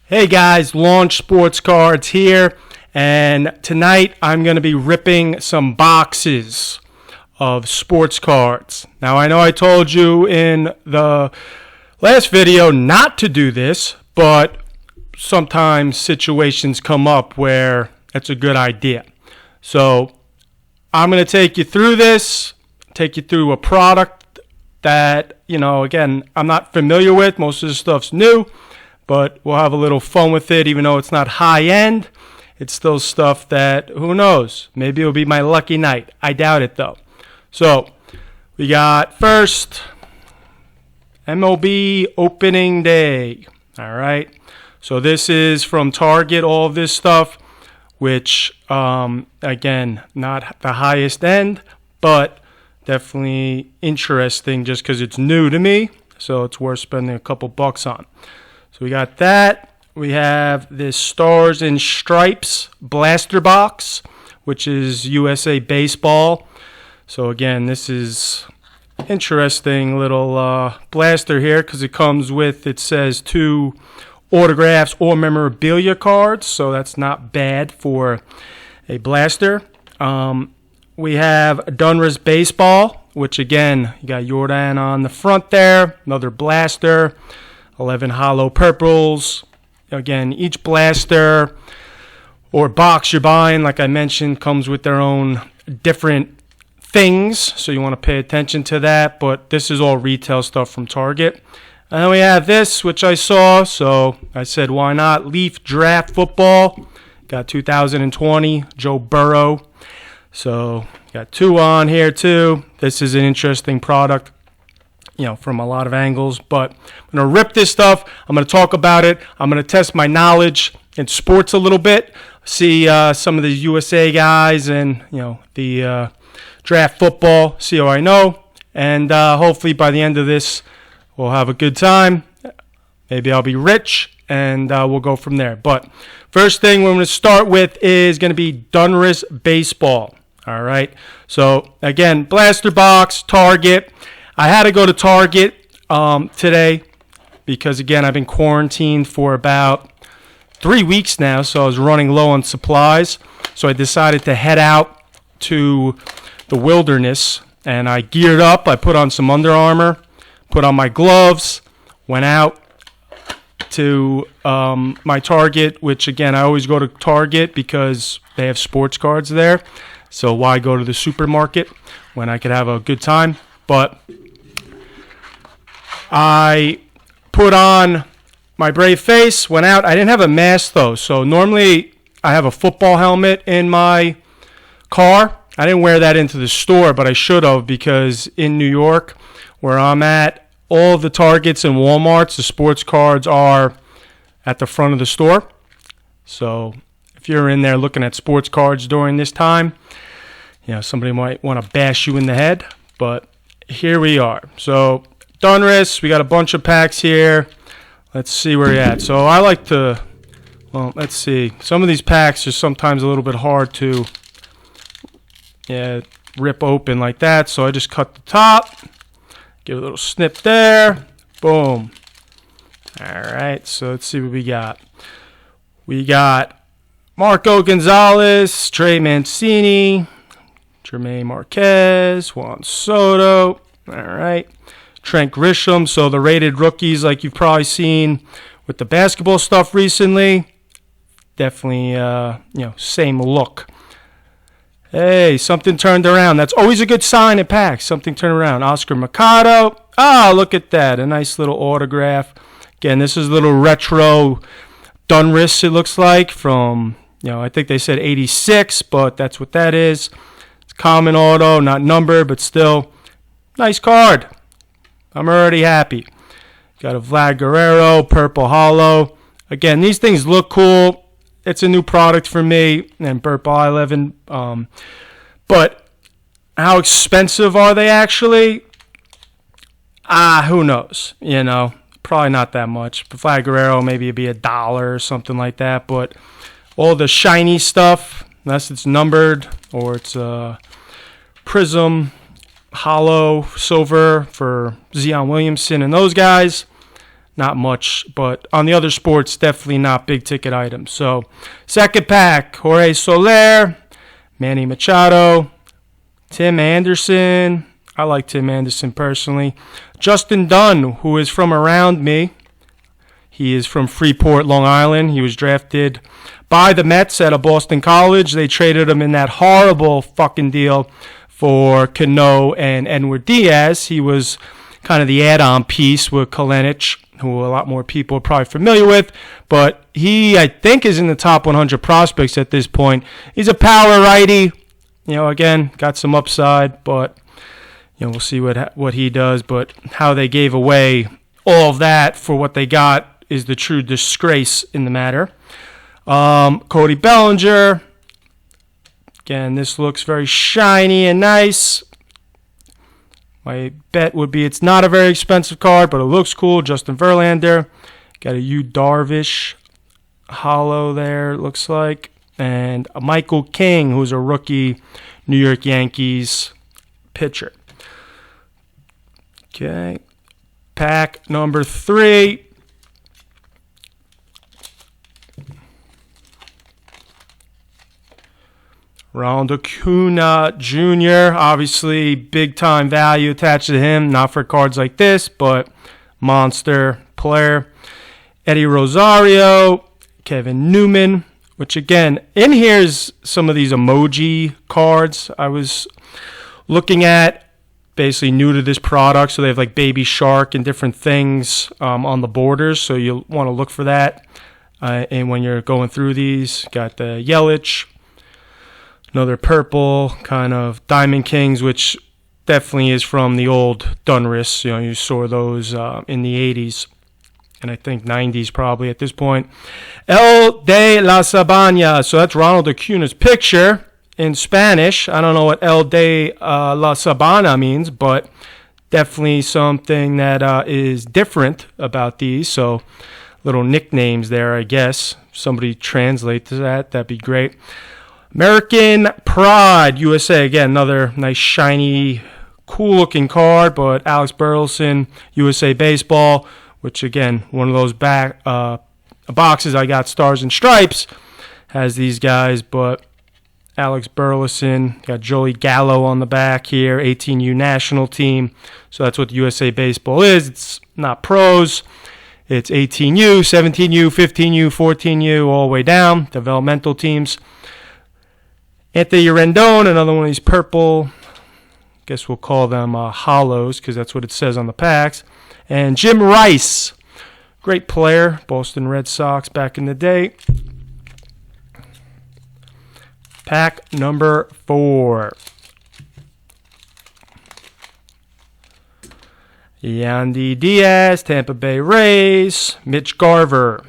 Hey guys, Launch Sports Cards here, and tonight I'm going to be ripping some boxes of sports cards. Now I know I told you in the last video not to do this, but sometimes situations come up where it's a good idea. So I'm going to take you through this, take you through a product that, again, I'm not familiar with. Most of the stuff's new. But we'll have a little fun with it, even though it's not high-end. It's still stuff that, who knows, maybe it'll be my lucky night. I doubt it, though. So, we got first, MLB opening day. All right. So, this is from Target, all of this stuff, which, again, not the highest end, but definitely interesting just because it's new to me. So, it's worth spending a couple bucks on. So we got that. We have this Stars and Stripes Blaster Box, which is USA Baseball. So again, this is interesting little blaster here because it comes with, it says 2 autographs or memorabilia cards. So that's not bad for a blaster. We have Donruss Baseball, which again, you got Jordan on the front there. Another blaster. 11 hollow purples. Again, each blaster or box you're buying, like I mentioned, comes with their own different things, so you want to pay attention to that, but this is all retail stuff from Target. And then we have this, which I saw, so I said, why not? Leaf Draft Football. Got 2020, Joe Burrow. So, got 2 on here, too. This is an interesting product, from a lot of angles, but I'm going to rip this stuff. I'm going to talk about it. I'm going to test my knowledge in sports a little bit, see some of the USA guys and, the draft football, see how I know, and hopefully by the end of this, we'll have a good time. Maybe I'll be rich, and we'll go from there. But first thing we're going to start with is going to be Donruss Baseball. All right. So, again, blaster box, Target. I had to go to Target today because, again, I've been quarantined for about 3 weeks now, so I was running low on supplies. So I decided to head out to the wilderness, and I geared up. I put on some Under Armour, put on my gloves, went out to my Target, which, again, I always go to Target because they have sports cards there. So why go to the supermarket when I could have a good time? But I put on my brave face, went out. I didn't have a mask, though. So normally I have a football helmet in my car. I didn't wear that into the store, but I should have because in New York, where I'm at, all the Targets and Walmarts, the sports cards are at the front of the store. So if you're in there looking at sports cards during this time, somebody might want to bash you in the head, but here we are. So Donruss, we got a bunch of packs here. Let's see where you're at. So I like to, let's see. Some of these packs are sometimes a little bit hard to rip open like that. So I just cut the top, give a little snip there. Boom. All right, so let's see what we got. We got Marco Gonzalez, Trey Mancini, Jermaine Marquez, Juan Soto. All right. Trent Grisham. So the rated rookies, like you've probably seen with the basketball stuff recently, definitely, same look. Hey, something turned around. That's always a good sign at PACKS. Something turned around. Oscar Mercado. Look at that. A nice little autograph. Again, this is a little retro Donruss, it looks like, from, I think they said 86, but that's what that is. It's common auto, not numbered, but still, nice card. I'm already happy. Got a Vlad Guerrero, purple hollow. Again, these things look cool. It's a new product for me, and purple 11. But how expensive are they actually? Who knows? Probably not that much. But Vlad Guerrero, maybe it'd be $1 or something like that. But all the shiny stuff, unless it's numbered or it's Prism, hollow, silver for Zion Williamson and those guys, not much. But on the other sports, definitely not big ticket items. So, second pack, Jorge Soler, Manny Machado, Tim Anderson. I like Tim Anderson personally. Justin Dunn, who is from around me. He is from Freeport, Long Island. He was drafted by the Mets out of Boston College. They traded him in that horrible fucking deal for Cano and Edward Diaz. He was kind of the add-on piece with Kalenic, who a lot more people are probably familiar with. But he, I think, is in the top 100 prospects at this point. He's a power righty. Again, got some upside, but we'll see what he does. But how they gave away all of that for what they got is the true disgrace in the matter. Cody Bellinger. Again, this looks very shiny and nice. My bet would be it's not a very expensive card, but it looks cool. Justin Verlander. Got a Yu Darvish hollow there, it looks like. And a Michael King, who's a rookie New York Yankees pitcher. Okay. Pack number 3. Ronald Acuna Jr., obviously big-time value attached to him. Not for cards like this, but monster player. Eddie Rosario, Kevin Newman, which again, in here's some of these emoji cards I was looking at. Basically new to this product, so they have like baby shark and different things on the borders, so you'll want to look for that. And when you're going through these, got the Yelich, another purple, kind of Diamond Kings, which definitely is from the old Donruss. You saw those in the 80s, and I think 90s probably at this point. El de la Sabana. So that's Ronald Acuna's picture in Spanish. I don't know what El de la Sabana means, but definitely something that is different about these. So little nicknames there, I guess. Somebody translate to that. That'd be great. American Pride, USA. Again, another nice, shiny, cool-looking card, but Alex Burleson, USA Baseball, which, again, one of those boxes I got, Stars and Stripes, has these guys, but Alex Burleson, got Joey Gallo on the back here, 18U national team, so that's what USA Baseball is. It's not pros. It's 18U, 17U, 15U, 14U, all the way down, developmental teams. Anthony Rendon, another one of these purple, guess we'll call them hollows because that's what it says on the packs. And Jim Rice, great player, Boston Red Sox back in the day. Pack number 4. Yandy Diaz, Tampa Bay Rays, Mitch Garver,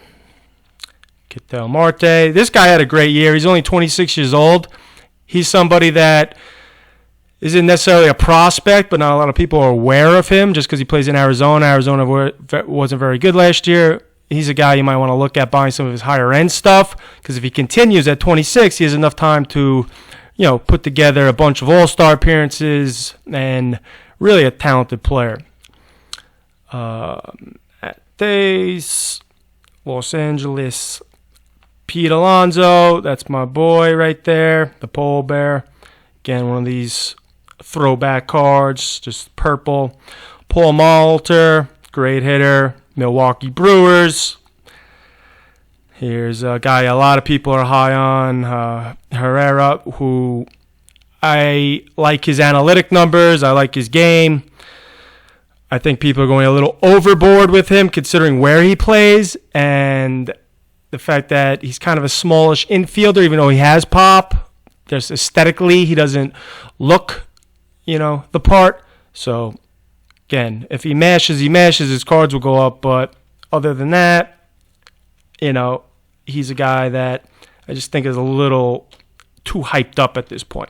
Ketel Marte. This guy had a great year. He's only 26 years old. He's somebody that isn't necessarily a prospect, but not a lot of people are aware of him just because he plays in Arizona. Arizona wasn't very good last year. He's a guy you might want to look at buying some of his higher-end stuff because if he continues at 26, he has enough time to, put together a bunch of all-star appearances and really a talented player. At days, Los Angeles, Pete Alonso, that's my boy right there, the Pole Bear. Again, one of these throwback cards, just purple. Paul Malter, great hitter, Milwaukee Brewers. Here's a guy a lot of people are high on, Herrera, who I like his analytic numbers, I like his game. I think people are going a little overboard with him considering where he plays and the fact that he's kind of a smallish infielder, even though he has pop. Just aesthetically, he doesn't look, the part. So, again, if he mashes, his cards will go up. But other than that, he's a guy that I just think is a little too hyped up at this point.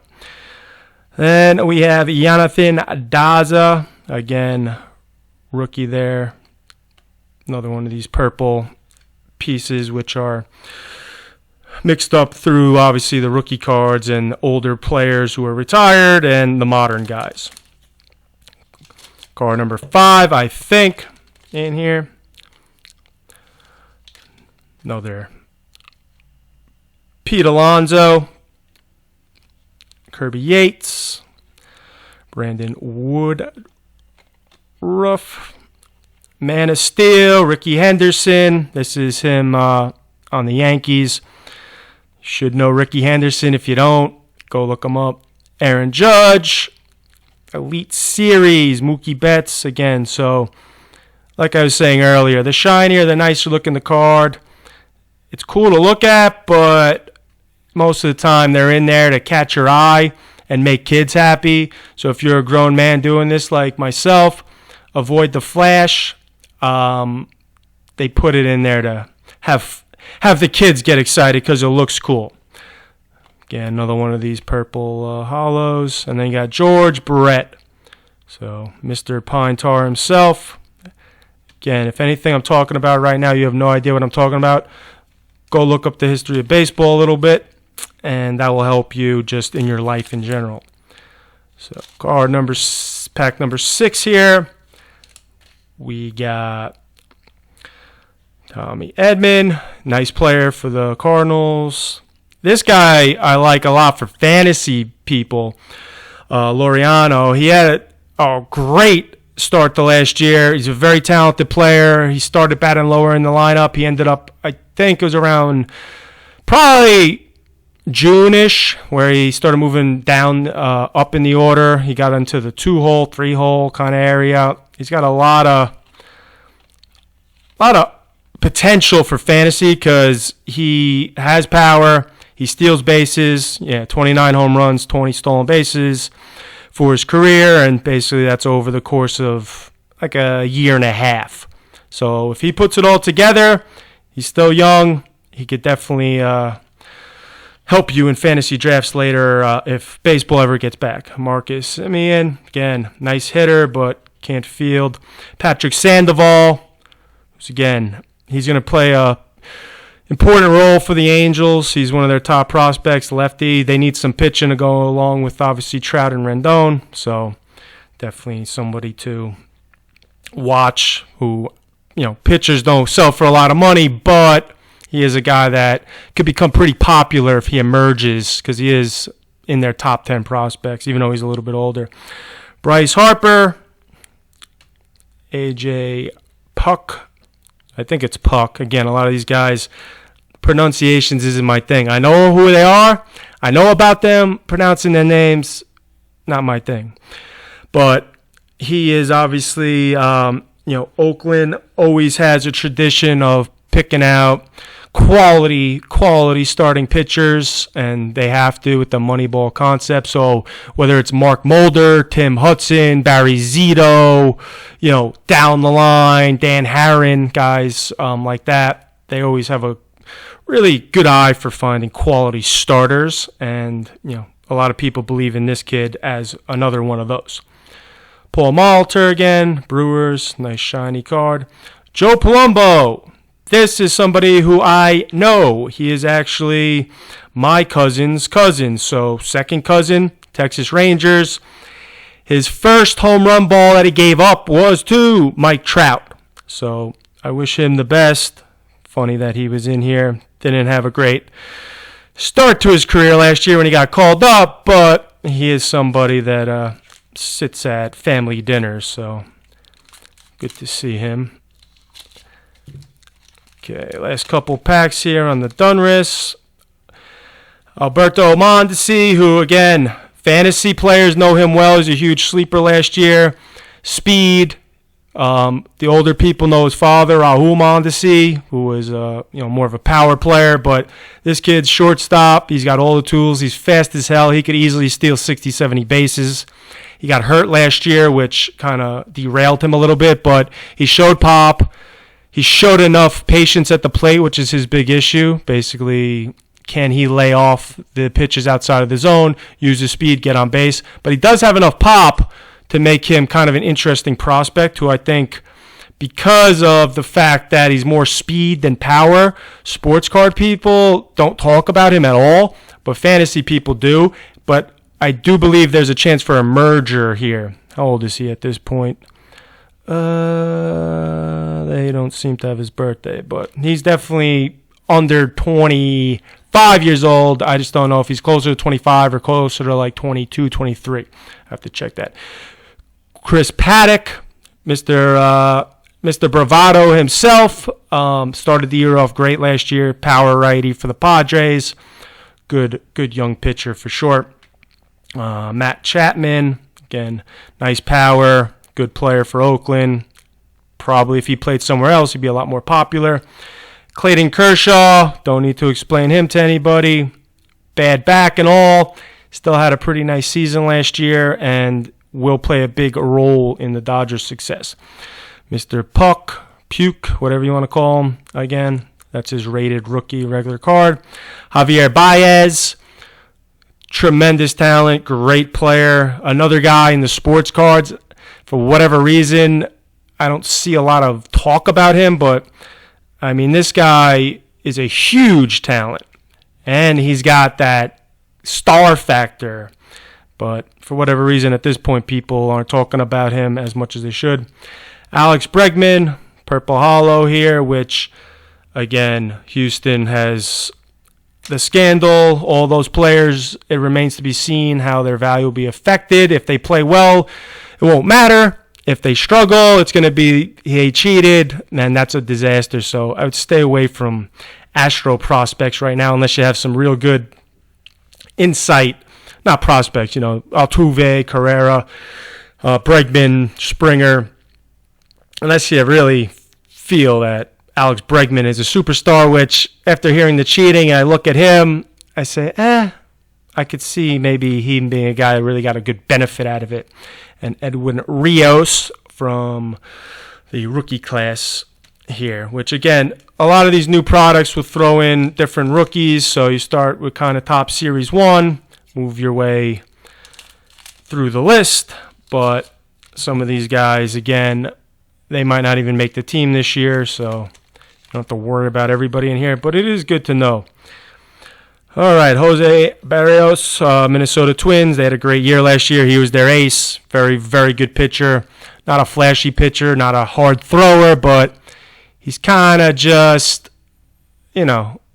Then we have Jonathan Daza, again, rookie there. Another one of these purple pieces which are mixed up through obviously the rookie cards and older players who are retired and the modern guys. Card number 5, I think, in here. Another Pete Alonso, Kirby Yates, Brandon Woodruff, Man of Steel, Ricky Henderson. This is him on the Yankees. You should know Ricky Henderson. If you don't, go look him up. Aaron Judge, Elite Series, Mookie Betts again. So, like I was saying earlier, the shinier, the nicer looking the card. It's cool to look at, but most of the time they're in there to catch your eye and make kids happy. So if you're a grown man doing this like myself, avoid the flash. They put it in there to have the kids get excited because it looks cool. Again, another one of these purple hollows. And then you got George Brett. So Mr. Pine Tar himself. Again, if anything I'm talking about right now, you have no idea what I'm talking about, go look up the history of baseball a little bit, and that will help you just in your life in general. So pack number 6 here. We got Tommy Edman, nice player for the Cardinals. This guy I like a lot for fantasy people. Laureano, he had a great start to last year. He's a very talented player. He started batting lower in the lineup. He ended up, I think it was around probably June-ish, where he started moving down up in the order. He got into the 2-hole, 3-hole kind of area. He's got a lot of potential for fantasy because he has power. He steals bases. 29 home runs, 20 stolen bases for his career, and basically that's over the course of like a year and a half. So if he puts it all together, he's still young. He could definitely help you in fantasy drafts later if baseball ever gets back. Marcus Semien, again, nice hitter, but can't field. Patrick Sandoval, who's again, he's going to play a important role for the Angels. He's one of their top prospects, lefty. They need some pitching to go along with obviously Trout and Rendon. So definitely somebody to watch who, pitchers don't sell for a lot of money, but he is a guy that could become pretty popular if he emerges because he is in their top 10 prospects, even though he's a little bit older. Bryce Harper, AJ Puck. I think it's Puck. Again, a lot of these guys, pronunciations isn't my thing. I know who they are. I know about them. Pronouncing their names, not my thing. But he is obviously, Oakland always has a tradition of picking out quality starting pitchers, and they have to with the Moneyball concept. So whether it's Mark Mulder, Tim Hudson, Barry Zito, down the line, Dan Harron, guys like that, they always have a really good eye for finding quality starters, and a lot of people believe in this kid as another one of those. Paul Molitor again, Brewers, nice shiny card. Joe Palumbo. This is somebody who I know. He is actually my cousin's cousin. So second cousin, Texas Rangers. His first home run ball that he gave up was to Mike Trout. So I wish him the best. Funny that he was in here. Didn't have a great start to his career last year when he got called up, but he is somebody that sits at family dinners. So good to see him. Okay, last couple packs here on the Donruss. Alberto Mondesi, who, again, fantasy players know him well. He's a huge sleeper last year. Speed. The older people know his father, Rahul Mondesi, who was more of a power player. But this kid's shortstop. He's got all the tools. He's fast as hell. He could easily steal 60, 70 bases. He got hurt last year, which kind of derailed him a little bit. But he showed pop. He showed enough patience at the plate, which is his big issue. Basically, can he lay off the pitches outside of the zone, use his speed, get on base? But he does have enough pop to make him kind of an interesting prospect who I think, because of the fact that he's more speed than power, sports card people don't talk about him at all, but fantasy people do. But I do believe there's a chance for a merger here. How old is he at this point? They don't seem to have his birthday, but he's definitely under 25 years old. I just don't know if he's closer to 25 or closer to like 22, 23. I have to check that. Chris Paddock, Mr. Bravado himself, started the year off great last year. Power righty for the Padres. Good young pitcher for sure. Matt Chapman, again, nice power, good player for Oakland. Probably if he played somewhere else, he'd be a lot more popular. Clayton Kershaw, don't need to explain him to anybody. Bad back and all. Still had a pretty nice season last year and will play a big role in the Dodgers' success. Mr. Puke, whatever you want to call him. Again, that's his rated rookie regular card. Javier Baez, tremendous talent, great player. Another guy in the sports cards. For whatever reason, I don't see a lot of talk about him, but I mean, this guy is a huge talent, and he's got that star factor. But for whatever reason, at this point, people aren't talking about him as much as they should. Alex Bregman, Purple Hollow here, which, again, Houston has the scandal, all those players. It remains to be seen how their value will be affected. If they play well, it won't matter. If they struggle, it's going to be he cheated, and that's a disaster. So I would stay away from Astro prospects right now unless you have some real good insight. Not prospects, Altuve, Carrera, Bregman, Springer. Unless you really feel that Alex Bregman is a superstar, which after hearing the cheating, I look at him, I say, I could see maybe him being a guy that really got a good benefit out of it. And Edwin Rios from the rookie class here, which again, a lot of these new products will throw in different rookies. So you start with kind of top Series 1, move your way through the list. But some of these guys, again, they might not even make the team this year, so you don't have to worry about everybody in here. But it is good to know. All right, Jose Barrios, Minnesota Twins. They had a great year last year. He was their ace. Very, very good pitcher. Not a flashy pitcher, not a hard thrower, but he's kind of just,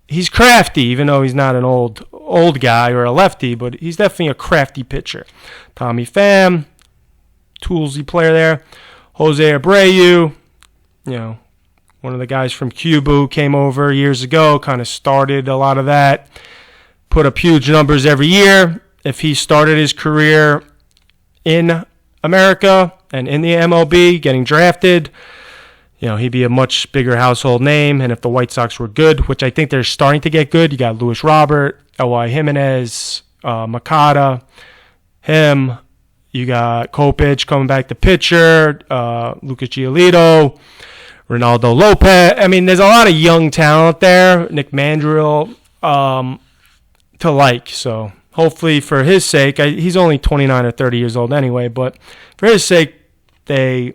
he's crafty, even though he's not an old guy or a lefty, but he's definitely a crafty pitcher. Tommy Pham, toolsy player there. Jose Abreu, one of the guys from Cuba who came over years ago, kind of started a lot of that. Put up huge numbers every year. If he started his career in America and in the MLB, getting drafted, he'd be a much bigger household name. And if the White Sox were good, which I think they're starting to get good, you got Luis Robert, L.Y. Jimenez, Makata, him. You got Kopech coming back to pitcher, Lucas Giolito, Ronaldo Lopez. I mean, there's a lot of young talent there. Nick Mandrill to like. So hopefully for his sake, he's only 29 or 30 years old anyway, but for his sake, they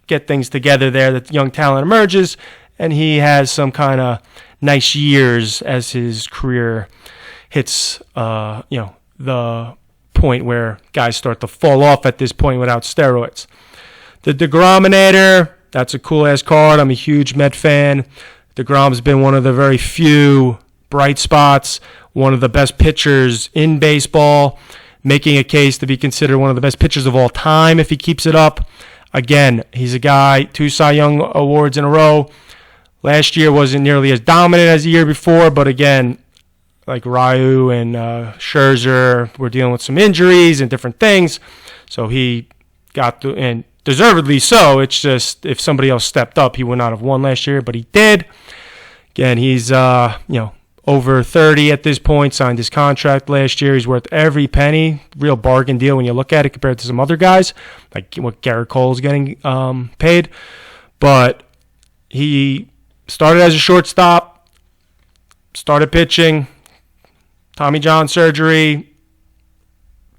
get things together there, that young talent emerges, and he has some kind of nice years as his career hits, the point where guys start to fall off at this point without steroids. The DeGrominator, that's a cool-ass card. I'm a huge Met fan. DeGrom's been one of the very few bright spots, one of the best pitchers in baseball, making a case to be considered one of the best pitchers of all time if he keeps it up. Again, he's a guy, 2 Cy Young awards in a row. Last year wasn't nearly as dominant as the year before, but again, like Ryu and Scherzer were dealing with some injuries and different things. So he got to, and deservedly so. It's just if somebody else stepped up, he would not have won last year, but he did. Again, he's over 30 at this point, signed his contract last year. He's worth every penny. Real bargain deal when you look at it compared to some other guys, like what Garrett Cole's getting paid. But he started as a shortstop, started pitching, Tommy John surgery,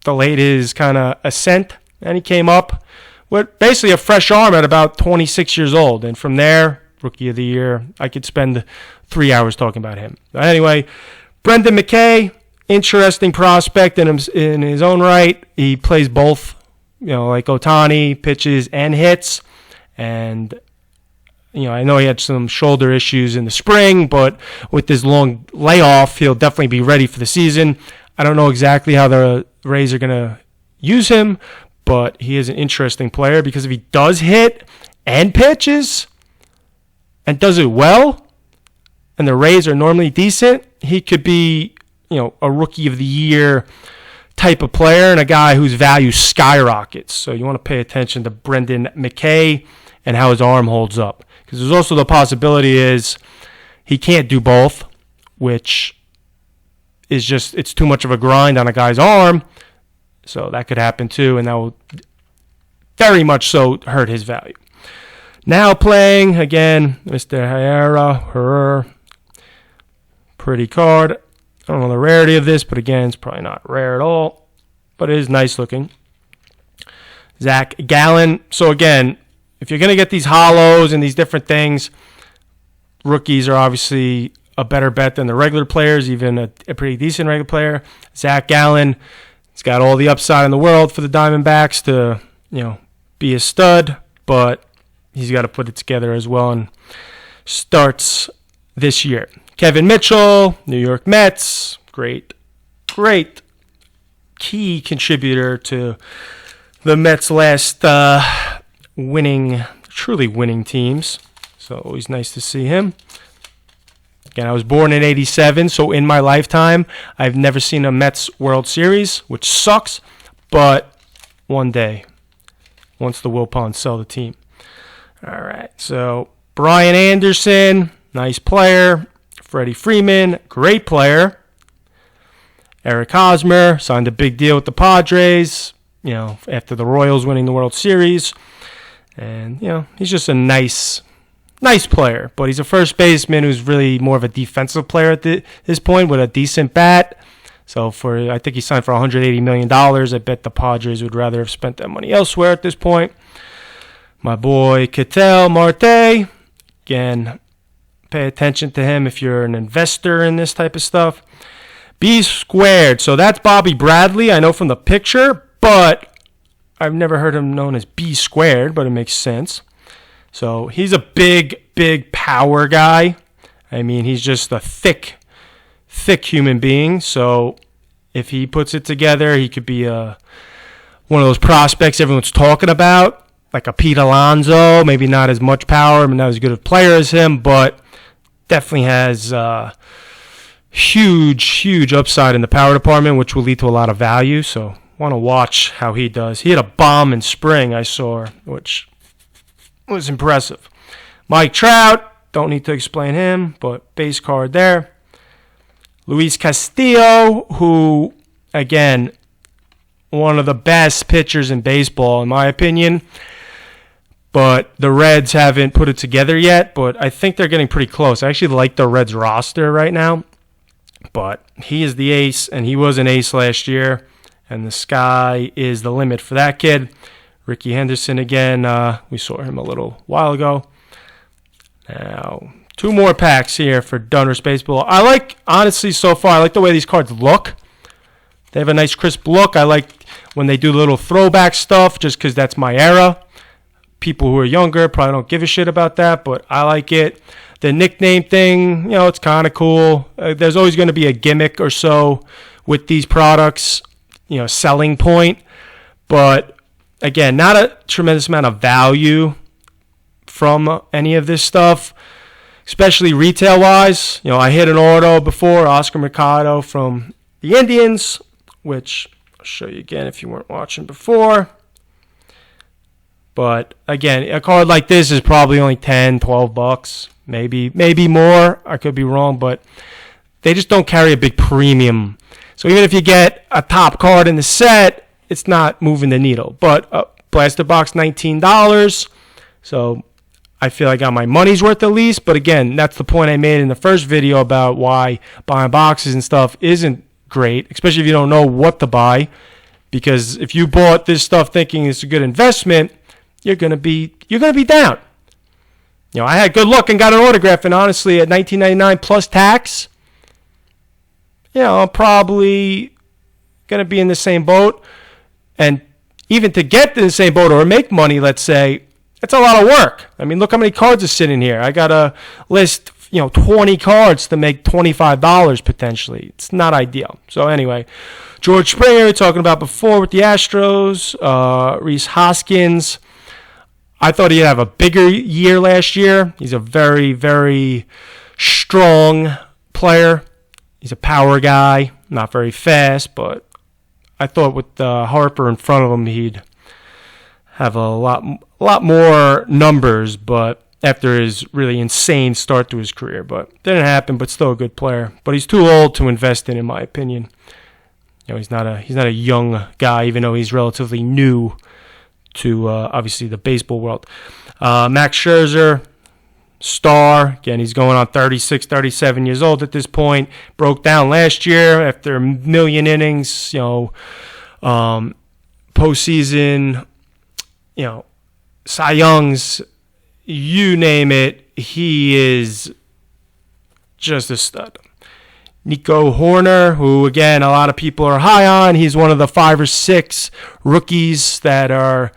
delayed his kind of ascent, and he came up with basically a fresh arm at about 26 years old. And from there, Rookie of the Year, I could spend 3 hours talking about him. But anyway, Brendan McKay, interesting prospect in his own right. He plays both, like Ohtani, pitches and hits. And I know he had some shoulder issues in the spring, but with this long layoff, he'll definitely be ready for the season. I don't know exactly how the Rays are going to use him, but he is an interesting player because if he does hit and pitches and does it well, and the Rays are normally decent, he could be, a rookie of the year type of player and a guy whose value skyrockets. So you want to pay attention to Brendan McKay and how his arm holds up. Because there's also the possibility is he can't do both, which is just, it's too much of a grind on a guy's arm. So that could happen too, and that will very much so hurt his value. Now playing, again, Mr. Herrera. Pretty card. I don't know the rarity of this, but again, it's probably not rare at all. But it is nice looking. Zach Gallen. So again, if you're going to get these hollows and these different things, rookies are obviously a better bet than the regular players, even a pretty decent regular player. Zach Gallen, he's got all the upside in the world for the Diamondbacks to, be a stud, but he's got to put it together as well and starts this year. Kevin Mitchell, New York Mets, great key contributor to the Mets' last truly winning teams. So always nice to see him. Again, I was born in 87, so in my lifetime, I've never seen a Mets World Series, which sucks, but one day, once the Wilpons sell the team. All right, so Brian Anderson, nice player. Freddie Freeman, great player. Eric Hosmer signed a big deal with the Padres, after the Royals winning the World Series. And, he's just a nice player. But he's a first baseman who's really more of a defensive player at this point with a decent bat. So I think he signed for $180 million. I bet the Padres would rather have spent that money elsewhere at this point. My boy Ketel Marte, again, pay attention to him if you're an investor in this type of stuff. B squared. So that's Bobby Bradley. I know from the picture, but I've never heard him known as B squared, but it makes sense. So he's a big power guy. I mean, he's just a thick human being. So if he puts it together, he could be one of those prospects everyone's talking about, like a Pete Alonso. Maybe not as much power, not as good a player as him, but definitely has huge upside in the power department, which will lead to a lot of value. So want to watch how he does. He had a bomb in spring, I saw, which was impressive. Mike Trout, don't need to explain him, but base card there. Luis Castillo, who, again, one of the best pitchers in baseball, in my opinion. But the Reds haven't put it together yet, but I think they're getting pretty close. I actually like the Reds roster right now. But he is the ace, and he was an ace last year. And the sky is the limit for that kid. Ricky Henderson again. We saw him a little while ago. Now, two more packs here for Donruss Baseball. Honestly, so far, I like the way these cards look. They have a nice crisp look. I like when they do little throwback stuff just because that's my era. People who are younger probably don't give a shit about that, but I like it. The nickname thing, it's kind of cool. There's always going to be a gimmick or so with these products, selling point. But again, not a tremendous amount of value from any of this stuff, especially retail-wise. I hit an auto before, Oscar Mercado from the Indians, which I'll show you again if you weren't watching before. But again, a card like this is probably only $10, $12, maybe more. I could be wrong, but they just don't carry a big premium. So even if you get a top card in the set, it's not moving the needle. But Blaster Box, $19. So I feel I got my money's worth at least. But again, that's the point I made in the first video about why buying boxes and stuff isn't great, especially if you don't know what to buy. Because if you bought this stuff thinking it's a good investment, you're gonna be down. I had good luck and got an autograph, and honestly, at $19.99 plus tax, I'm probably gonna be in the same boat. And even to get to the same boat or make money, let's say, It's a lot of work. I mean, look how many cards are sitting here. I got to list, 20 cards to make $25 potentially. It's not ideal. So anyway, George Springer, talking about before with the Astros, Rhys Hoskins. I thought he'd have a bigger year last year. He's a very, very strong player. He's a power guy, not very fast, but I thought with Harper in front of him, he'd have a lot more numbers, but after his really insane start to his career. But didn't happen, but still a good player. But he's too old to invest in my opinion. He's not a young guy, even though he's relatively new to obviously the baseball world. Max Scherzer, star. Again, he's going on 36, 37 years old at this point. Broke down last year after a million innings, postseason, Cy Youngs, you name it, he is just a stud. Nico Horner, who, again, a lot of people are high on. He's one of the 5 or 6 rookies that are,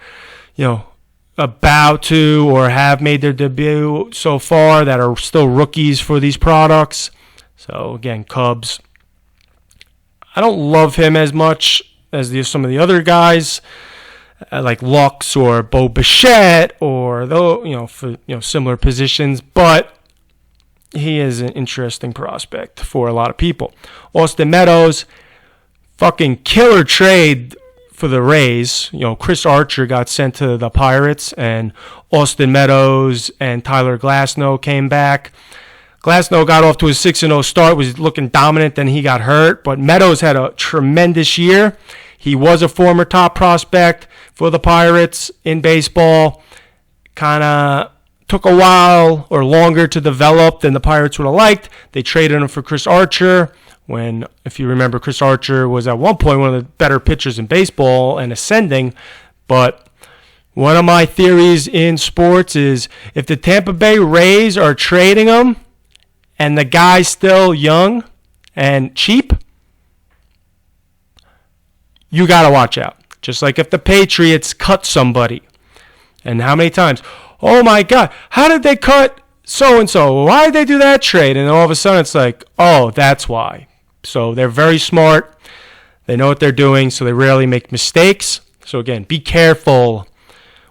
about to or have made their debut so far that are still rookies for these products. So, again, Cubs. I don't love him as much as some of the other guys, like Lux or Bo Bichette or, for similar positions, but he is an interesting prospect for a lot of people. Austin Meadows, fucking killer trade for the Rays. Chris Archer got sent to the Pirates, and Austin Meadows and Tyler Glasnow came back. Glasnow got off to a 6-0 start, was looking dominant, then he got hurt, but Meadows had a tremendous year. He was a former top prospect for the Pirates in baseball. Kind of took a while or longer to develop than the Pirates would have liked. They traded him for Chris Archer when, if you remember, Chris Archer was at one point one of the better pitchers in baseball and ascending. But one of my theories in sports is if the Tampa Bay Rays are trading him and the guy's still young and cheap, you got to watch out. Just like if the Patriots cut somebody. And how many times? Oh my God, how did they cut so-and-so? Why did they do that trade? And all of a sudden it's like, oh, that's why. So they're very smart. They know what they're doing, so they rarely make mistakes. So again, be careful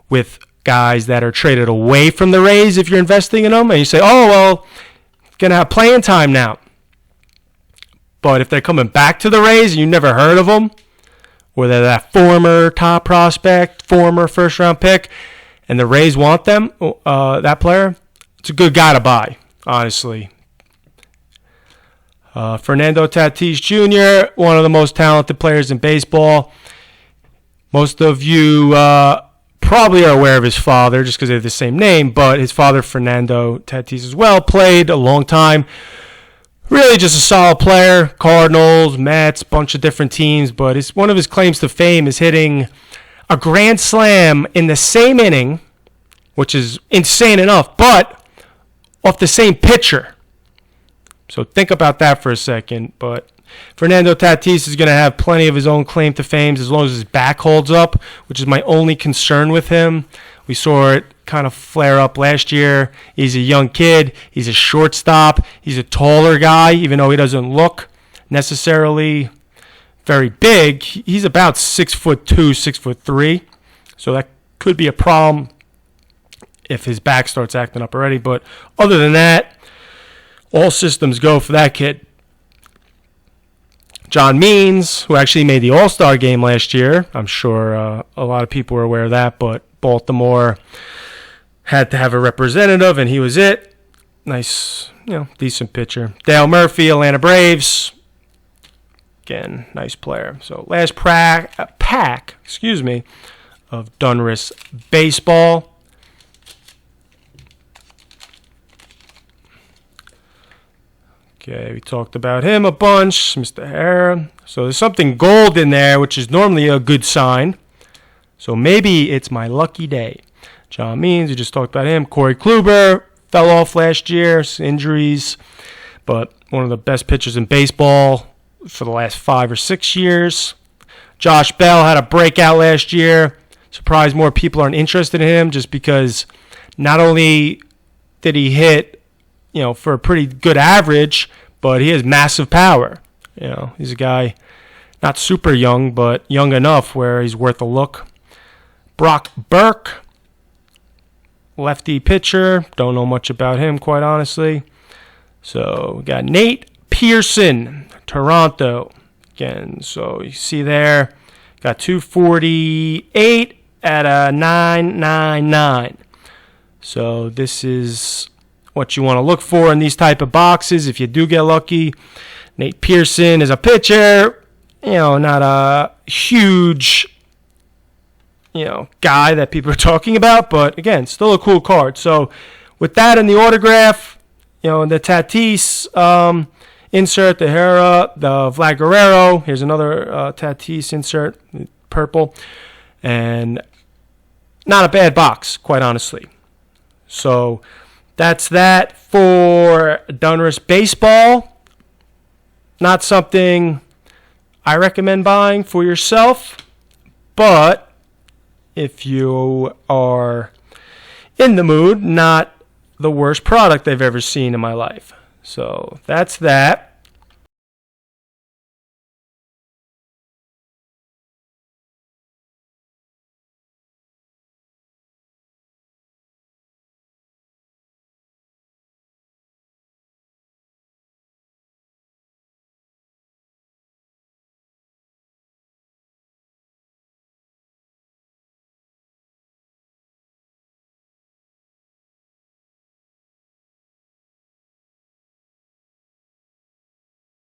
with guys that are traded away from the Rays if you're investing in them. And you say, oh, well, going to have playing time now. But if they're coming back to the Rays and you never heard of them, or they're that former top prospect, former first-round pick, and the Rays want them, that player, it's a good guy to buy, honestly. Fernando Tatis Jr., one of the most talented players in baseball. Most of you probably are aware of his father just because they have the same name, but his father, Fernando Tatis, as well, played a long time. Really just a solid player. Cardinals, Mets, bunch of different teams, but one of his claims to fame is hitting a grand slam in the same inning, which is insane enough, but off the same pitcher. So think about that for a second. But Fernando Tatis is going to have plenty of his own claim to fame as long as his back holds up, which is my only concern with him. We saw it kind of flare up last year. He's a young kid. He's a shortstop. He's a taller guy, even though he doesn't look necessarily very big. He's about 6'2", 6'3", so that could be a problem if his back starts acting up already. But other than that, all systems go for that kid. John Means, who actually made the All-Star game last year. I'm sure a lot of people are aware of that, but Baltimore had to have a representative, and he was it. Nice, decent pitcher. Dale Murphy, Atlanta Braves. Again, nice player. So last pack, of Donruss Baseball. Okay, we talked about him a bunch, Mr. Hara. So there's something gold in there, which is normally a good sign. So maybe it's my lucky day. John Means, we just talked about him. Corey Kluber fell off last year, injuries, but one of the best pitchers in baseball for the last 5 or 6 years. Josh Bell had a breakout last year. surprised more people aren't interested in him, just because not only did he hit, for a pretty good average, but he has massive power. He's a guy not super young, but young enough where he's worth a look. Brock Burke, lefty pitcher. Don't know much about him, quite honestly. So we got Nate Pearson, Toronto. Again, so you see there, got 248 at a 999. So this is what you want to look for in these type of boxes if you do get lucky. Nate Pearson is a pitcher, not a huge, guy that people are talking about, but again, still a cool card. So with that and the autograph, the Tatis insert, the Hera, the Vlad Guerrero. Here's another Tatis insert, purple. And not a bad box, quite honestly. So that's that for Donruss Baseball. Not something I recommend buying for yourself, but if you are in the mood, not the worst product I've ever seen in my life. So that's that.